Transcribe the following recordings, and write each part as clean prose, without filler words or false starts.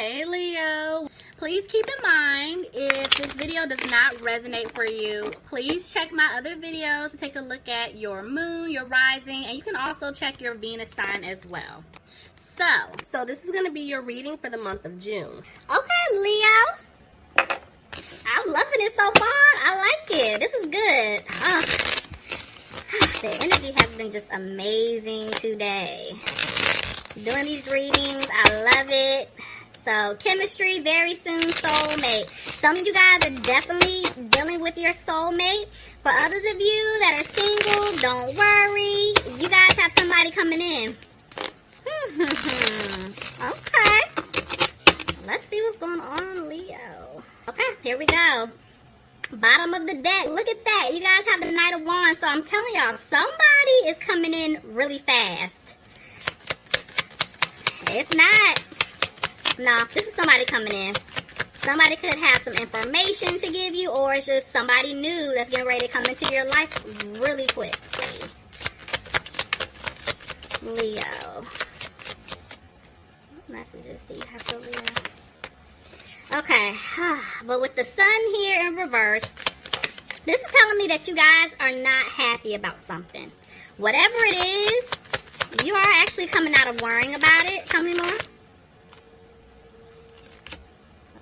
Hey Leo, please keep in mind if this video does not resonate for you, please check my other videos to take a look at your moon, your rising, and you can also check your Venus sign as well. So this is going to be your reading for the month of June. Okay, Leo, I'm loving it so far. I like it. This is good. The energy has been just amazing today. Doing these readings, I love it. So, chemistry, very soon, soulmate. Some of you guys are definitely dealing with your soulmate. For others of you that are single, don't worry. You guys have somebody coming in. Okay. Let's see what's going on, Leo. Okay, here we go. Bottom of the deck. Look at that. You guys have the Knight of Wands. So, I'm telling y'all, somebody is coming in really fast. If not, no, this is somebody coming in. Somebody could have some information to give you, or it's just somebody new that's getting ready to come into your life really quickly. Leo. What messages do you have for Leo? Okay, but with the sun here in reverse, this is telling me that you guys are not happy about something. Whatever it is, you are actually coming out of worrying about it. Tell me more.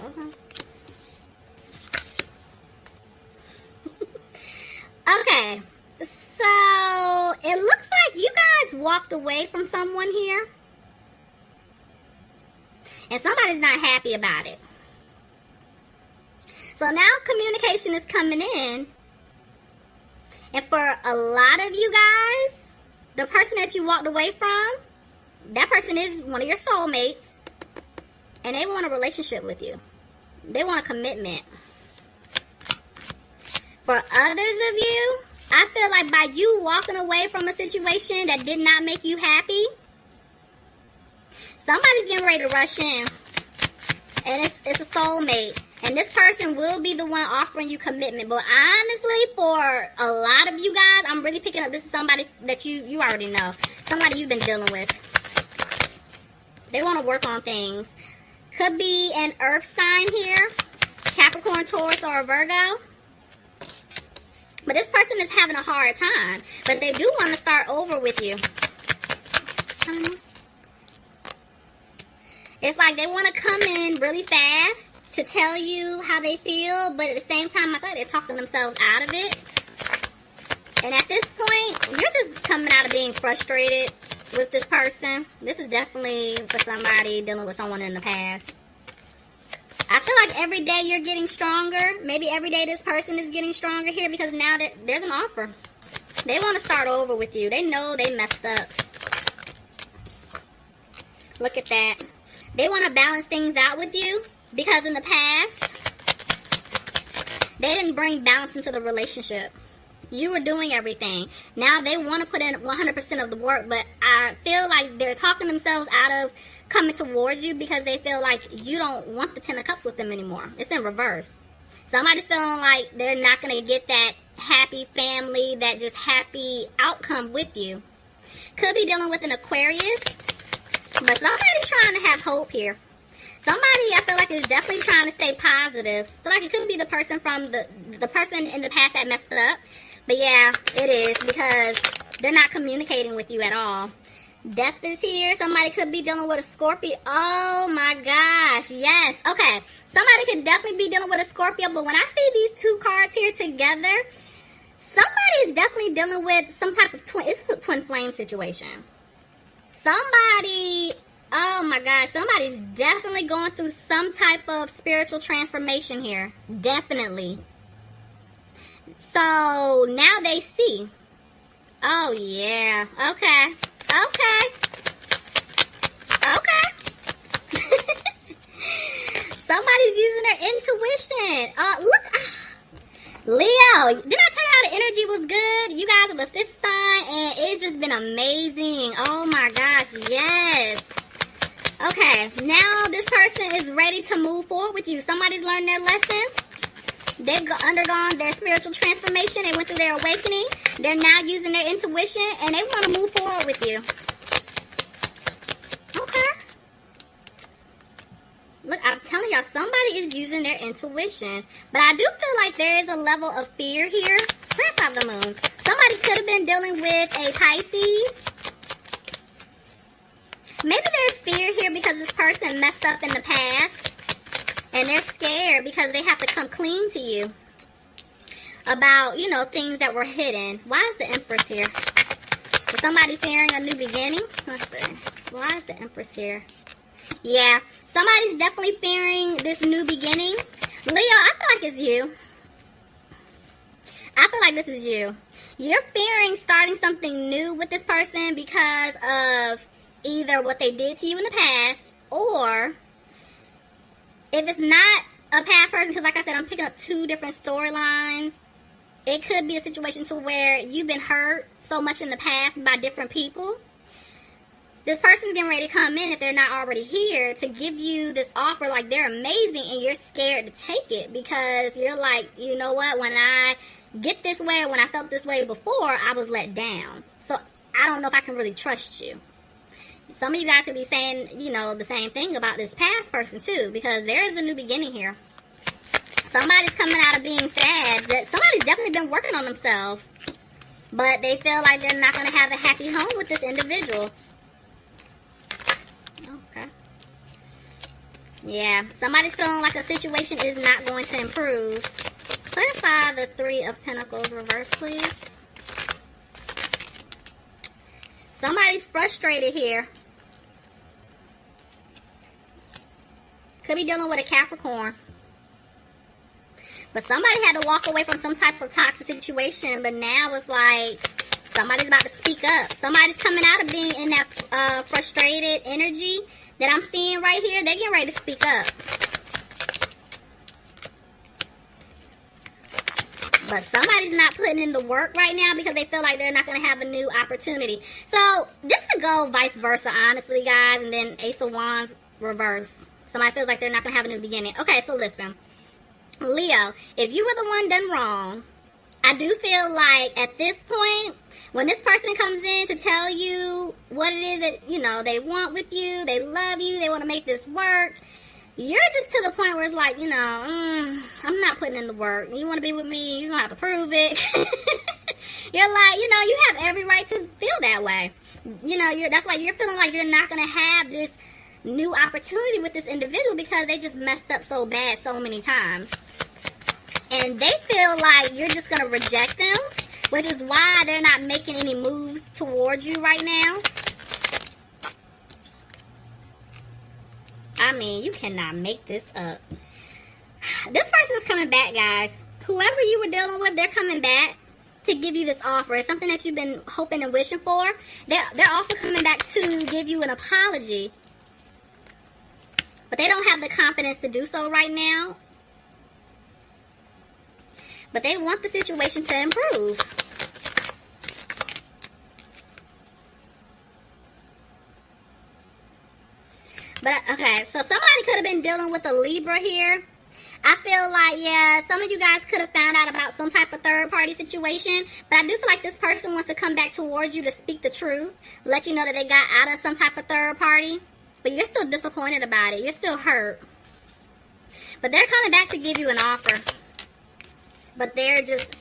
Okay. Okay. So, it looks like you guys walked away from someone here. And somebody's not happy about it. So now communication is coming in. And for a lot of you guys, the person that you walked away from, that person is one of your soulmates. And they want a relationship with you. They want a commitment. For others of you, I feel like by you walking away from a situation that did not make you happy, somebody's getting ready to rush in. And it's a soulmate. And this person will be the one offering you commitment. But honestly, for a lot of you guys, I'm really picking up this is somebody that you already know. Somebody you've been dealing with. They want to work on things. Could be an earth sign here. Capricorn, Taurus, or a Virgo. But this person is having a hard time. But they do want to start over with you. It's like they want to come in really fast to tell you how they feel, but at the same time, I feel like they're talking themselves out of it. And at this point, you're just coming out of being frustrated with this person. This is definitely for somebody dealing with someone in the past. I feel like every day you're getting stronger. Maybe every day this person is getting stronger here because now there's an offer. They want to start over with you. They know they messed up. Look at that. They want to balance things out with you. Because in the past, they didn't bring balance into the relationship. You were doing everything. Now they want to put in 100% of the work, but I feel like they're talking themselves out of coming towards you because they feel like you don't want the 10 of Cups with them anymore. It's in reverse. Somebody's feeling like they're not going to get that happy family, that just happy outcome with you. Could be dealing with an Aquarius, but somebody's trying to have hope here. Somebody, I feel like, is definitely trying to stay positive. I feel like it could be the person from the person in the past that messed up. But yeah, it is because they're not communicating with you at all. Death is here. Somebody could be dealing with a Scorpio. Oh my gosh, yes. Okay, somebody could definitely be dealing with a Scorpio. But when I see these two cards here together, somebody is definitely dealing with some type of it's a twin flame situation. Somebody... Oh my gosh, somebody's definitely going through some type of spiritual transformation here. Definitely. So now they see. Oh yeah. Okay. Okay. Okay. Somebody's using their intuition. Look. Leo, did I tell y'all the energy was good? You guys are the 5th sign and it's just been amazing. Oh my gosh, yes. Okay, now this person is ready to move forward with you. Somebody's learned their lesson. They've undergone their spiritual transformation. They went through their awakening. They're now using their intuition, and they want to move forward with you. Okay. Look, I'm telling y'all, somebody is using their intuition. But I do feel like there is a level of fear here. Clarify the moon. Somebody could have been dealing with a Pisces. Maybe there's fear here because this person messed up in the past. And they're scared because they have to come clean to you about, you know, things that were hidden. Why is the Empress here? Is somebody fearing a new beginning? Let's see. Why is the Empress here? Yeah, somebody's definitely fearing this new beginning. Leo, I feel like it's you. I feel like this is you. You're fearing starting something new with this person because of either what they did to you in the past, or if it's not a past person, because like I said, I'm picking up two different storylines. It could be a situation to where you've been hurt so much in the past by different people. This person's getting ready to come in, if they're not already here, to give you this offer like they're amazing, and you're scared to take it because you're like, you know what, when I get this way, or when I felt this way before, I was let down. So I don't know if I can really trust you. Some of you guys could be saying, you know, the same thing about this past person too, because there is a new beginning here. Somebody's coming out of being sad. That somebody's definitely been working on themselves, but they feel like they're not going to have a happy home with this individual. Okay. Yeah, somebody's feeling like a situation is not going to improve. Clarify the Three of Pentacles reverse, please. Somebody's frustrated here. Could be dealing with a Capricorn. But somebody had to walk away from some type of toxic situation. But now it's like somebody's about to speak up. Somebody's coming out of being in that frustrated energy that I'm seeing right here. They're getting ready to speak up. But somebody's not putting in the work right now because they feel like they're not going to have a new opportunity. So this could go vice versa, honestly, guys. And then Ace of Wands reverse. Somebody feels like they're not going to have a new beginning. Okay, so listen. Leo, if you were the one done wrong, I do feel like at this point, when this person comes in to tell you what it is that, you know, they want with you, they love you, they want to make this work, you're just to the point where it's like, you know, I'm not putting in the work. You want to be with me, you're going to have to prove it. You're like, you know, you have every right to feel that way. You know, that's why you're feeling like you're not going to have this new opportunity with this individual because they just messed up so bad so many times. And they feel like you're just going to reject them, which is why they're not making any moves towards you right now. I mean, you cannot make this up. This person is coming back, guys. Whoever you were dealing with, they're coming back to give you this offer. It's something that you've been hoping and wishing for. They're also coming back to give you an apology. But they don't have the confidence to do so right now. But they want the situation to improve. But, okay, so somebody could have been dealing with a Libra here. I feel like, yeah, some of you guys could have found out about some type of third-party situation. But I do feel like this person wants to come back towards you to speak the truth. Let you know that they got out of some type of third party. But you're still disappointed about it. You're still hurt. But they're coming back to give you an offer. But they're just...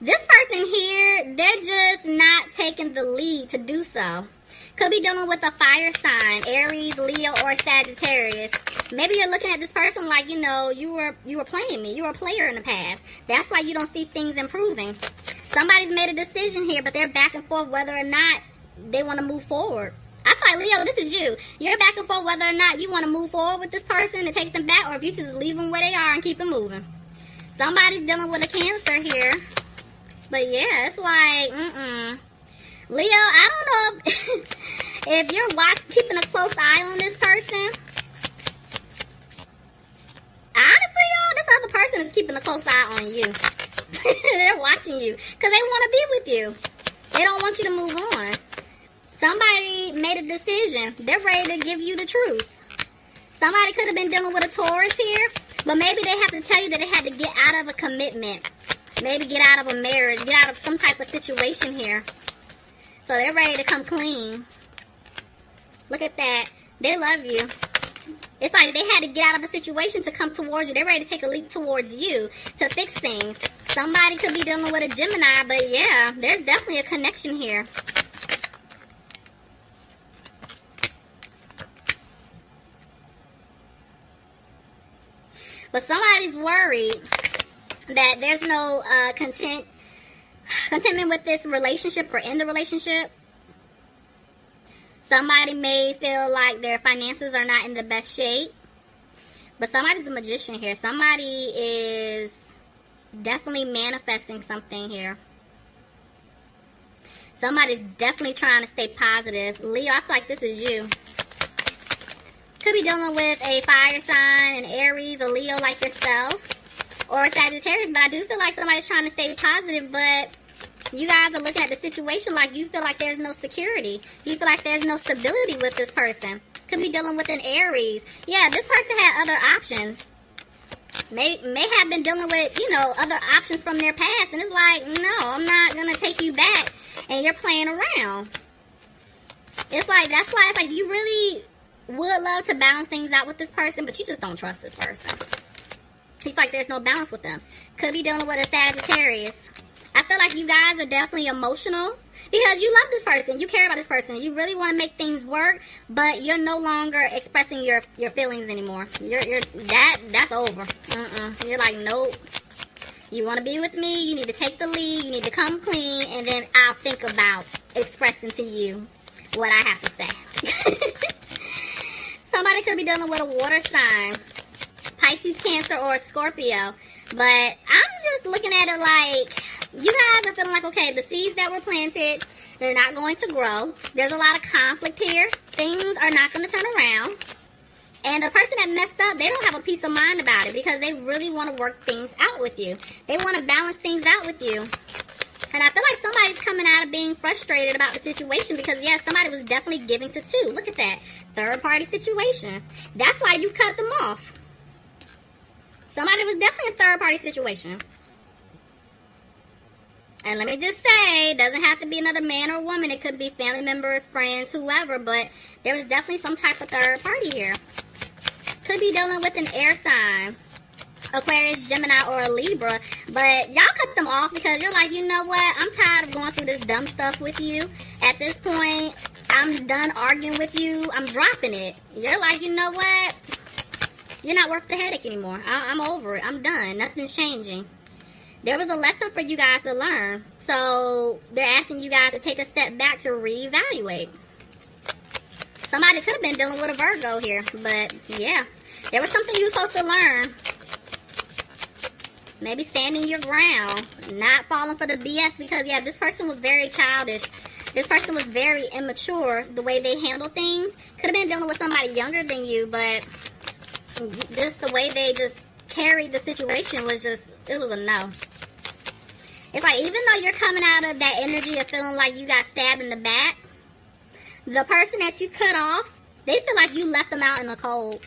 This person here, they're just not taking the lead to do so. Could be dealing with a fire sign, Aries, Leo, or Sagittarius. Maybe you're looking at this person like, you know, you were playing me. You were a player in the past. That's why you don't see things improving. Somebody's made a decision here, but they're back and forth whether or not they want to move forward. I feel like, Leo, this is you. You're back and forth whether or not you want to move forward with this person and take them back, or if you just leave them where they are and keep it moving. Somebody's dealing with a Cancer here. But yeah, it's like, Leo, I don't know if you're keeping a close eye on this person. Honestly, y'all, this other person is keeping a close eye on you. They're watching you because they want to be with you. They don't want you to move on. Somebody made a decision. They're ready to give you the truth. Somebody could have been dealing with a Taurus here, but maybe they have to tell you that they had to get out of a commitment. Maybe get out of a marriage, get out of some type of situation here. So they're ready to come clean. Look at that. They love you. It's like they had to get out of a situation to come towards you. They're ready to take a leap towards you to fix things. Somebody could be dealing with a Gemini, but yeah, there's definitely a connection here. But somebody's worried that there's no contentment with this relationship or in the relationship. Somebody may feel like their finances are not in the best shape. But somebody's a magician here. Somebody is definitely manifesting something here. Somebody's definitely trying to stay positive. Leo, I feel like this is you. Could be dealing with a fire sign, an Aries, a Leo like yourself, or a Sagittarius. But I do feel like somebody's trying to stay positive, but you guys are looking at the situation like you feel like there's no security. You feel like there's no stability with this person. Could be dealing with an Aries. Yeah, this person had other options. May have been dealing with, you know, other options from their past. And it's like, no, I'm not going to take you back. And you're playing around. It's like, that's why it's like you really would love to balance things out with this person, but you just don't trust this person. It's like there's no balance with them. Could be dealing with a Sagittarius. I feel like you guys are definitely emotional because you love this person. You care about this person. You really want to make things work, but you're no longer expressing your feelings anymore. That's over. You're like, nope. You want to be with me? You need to take the lead. You need to come clean, and then I'll think about expressing to you what I have to say. Somebody could be dealing with a water sign. Pisces, Cancer, or Scorpio. But I'm just looking at it like you guys are feeling like, okay, the seeds that were planted, they're not going to grow. There's a lot of conflict here. Things are not going to turn around. And the person that messed up, they don't have a peace of mind about it because they really want to work things out with you. They want to balance things out with you. And I feel like somebody's coming out of being frustrated about the situation because, yeah, somebody was definitely giving to two. Look at that. Third-party situation. That's why you cut them off. Somebody was definitely a third-party situation. And let me just say, it doesn't have to be another man or woman. It could be family members, friends, whoever. But there was definitely some type of third party here. Could be dealing with an air sign. Aquarius, Gemini, or a Libra. But y'all cut them off because you're like, you know what? I'm tired of going through this dumb stuff with you. At this point, I'm done arguing with you. I'm dropping it. You're like, you know what? You're not worth the headache anymore. I'm over it. I'm done. Nothing's changing. There was a lesson for you guys to learn. So they're asking you guys to take a step back to reevaluate. Somebody could have been dealing with a Virgo here. But yeah, there was something you were supposed to learn. Maybe standing your ground. Not falling for the BS because, yeah, this person was very childish. This person was very immature the way they handled things. Could have been dealing with somebody younger than you, but just the way they just carried the situation was just, it was a no. It's like, even though you're coming out of that energy of feeling like you got stabbed in the back, the person that you cut off, they feel like you left them out in the cold.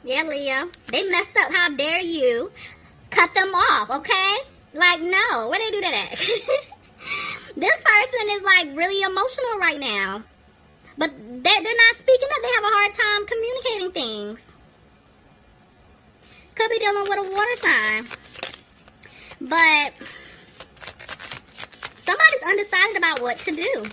Yeah, Leo. They messed up. How dare you cut them off, okay? Like, no. Where they do that at? This person is, like, really emotional right now. But they're not speaking up. They have a hard time communicating things. Could be dealing with a water sign. But somebody's undecided about what to do.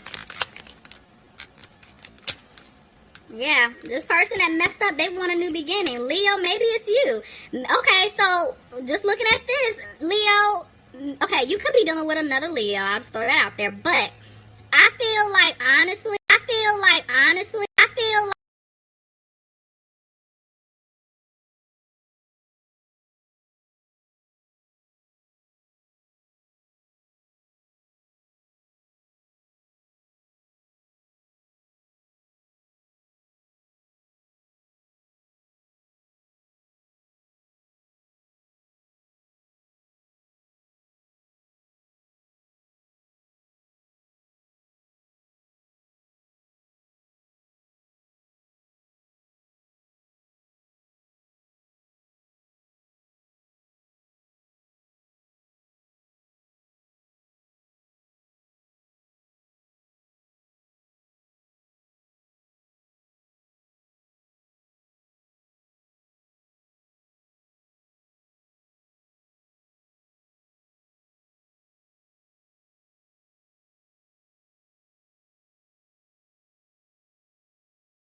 Yeah, this person that messed up, they want a new beginning. Leo, maybe it's you. Okay, so just looking at this, Leo, okay, you could be dealing with another Leo. I'll just throw that out there. But I feel like,